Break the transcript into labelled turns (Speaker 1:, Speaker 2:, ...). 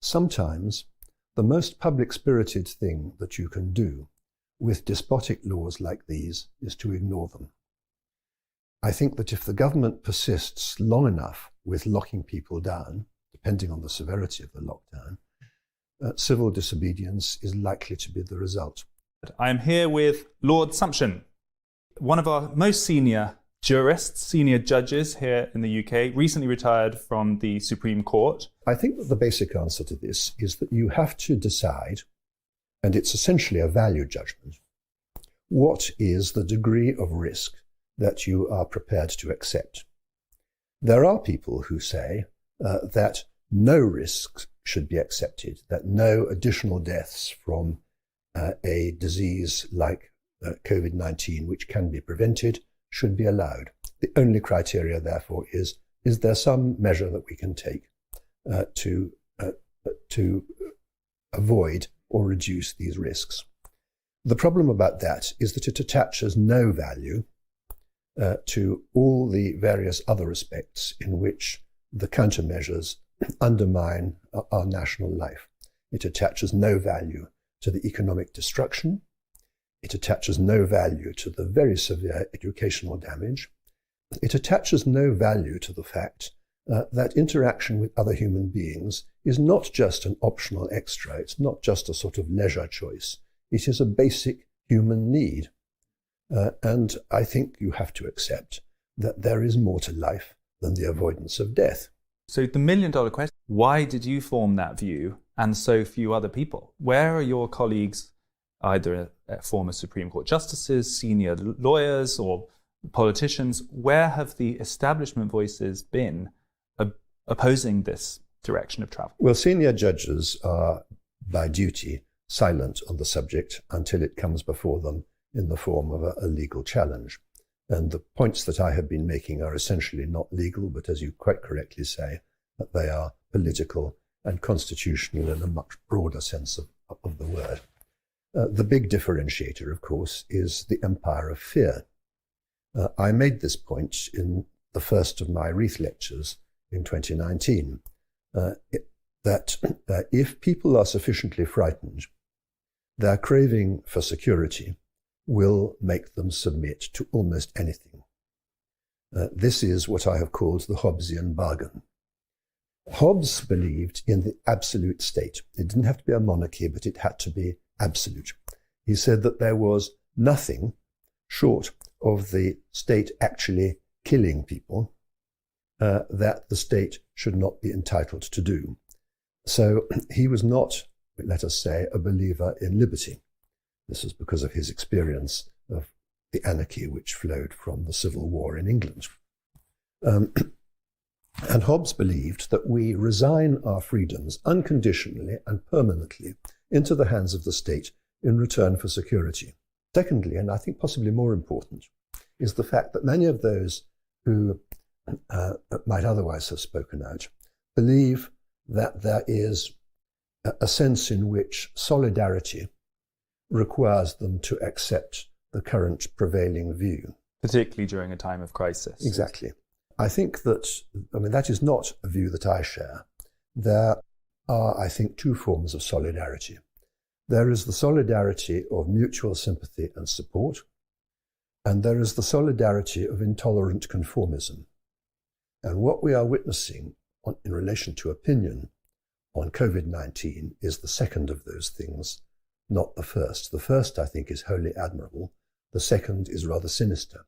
Speaker 1: sometimes the most public-spirited thing that you can do with despotic laws like these is to ignore them. I think that if the government persists long enough with locking people down, depending on the severity of the lockdown, civil disobedience is likely to be the result.
Speaker 2: I am here with Lord Sumption, one of our most senior jurists, senior judges here in the UK, recently retired from the Supreme Court.
Speaker 1: I think that the basic answer to this is that you have to decide, and it's essentially a value judgment, what is the degree of risk that you are prepared to accept. There are people who say that no risks should be accepted, that no additional deaths from a disease like COVID-19, which can be prevented, should be allowed. The only criteria, therefore, is there some measure that we can take to avoid or reduce these risks? The problem about that is that it attaches no value to all the various other respects in which the countermeasures undermine our national life. It attaches no value to the economic destruction. It attaches no value to the very severe educational damage. It attaches no value to the fact that interaction with other human beings is not just an optional extra. It's not just a sort of leisure choice. It is a basic human need. And I think you have to accept that there is more to life than the avoidance of death.
Speaker 2: So the million-dollar question, why did you form that view and so few other people? Where are your colleagues, either former Supreme Court justices, senior lawyers, or politicians? Where have the establishment voices been opposing this direction of travel?
Speaker 1: Well, senior judges are, by duty, silent on the subject until it comes before them in the form of a legal challenge. And the points that I have been making are essentially not legal, but as you quite correctly say, that they are political and constitutional in a much broader sense of the word. The big differentiator, of course, is the empire of fear. I made this point in the first of my Wreath lectures in 2019, that if people are sufficiently frightened, their craving for security will make them submit to almost anything. This is what I have called the Hobbesian bargain. Hobbes believed in the absolute state. It didn't have to be a monarchy, but it had to be absolute. He said that there was nothing short of the state actually killing people that the state should not be entitled to do. So he was not, let us say, a believer in liberty. This was because of his experience of the anarchy which flowed from the Civil War in England. And Hobbes believed that we resign our freedoms unconditionally and permanently into the hands of the state in return for security. Secondly, and I think possibly more important, is the fact that many of those who might otherwise have spoken out believe that there is a sense in which solidarity requires them to accept the current prevailing view.
Speaker 2: Particularly during a time of crisis.
Speaker 1: Exactly. I think that, that is not a view that I share. There are, I think, two forms of solidarity. There is the solidarity of mutual sympathy and support, and there is the solidarity of intolerant conformism. And what we are witnessing in relation to opinion on COVID-19 is the second of those things, not the first. The first, I think, is wholly admirable. The second is rather sinister.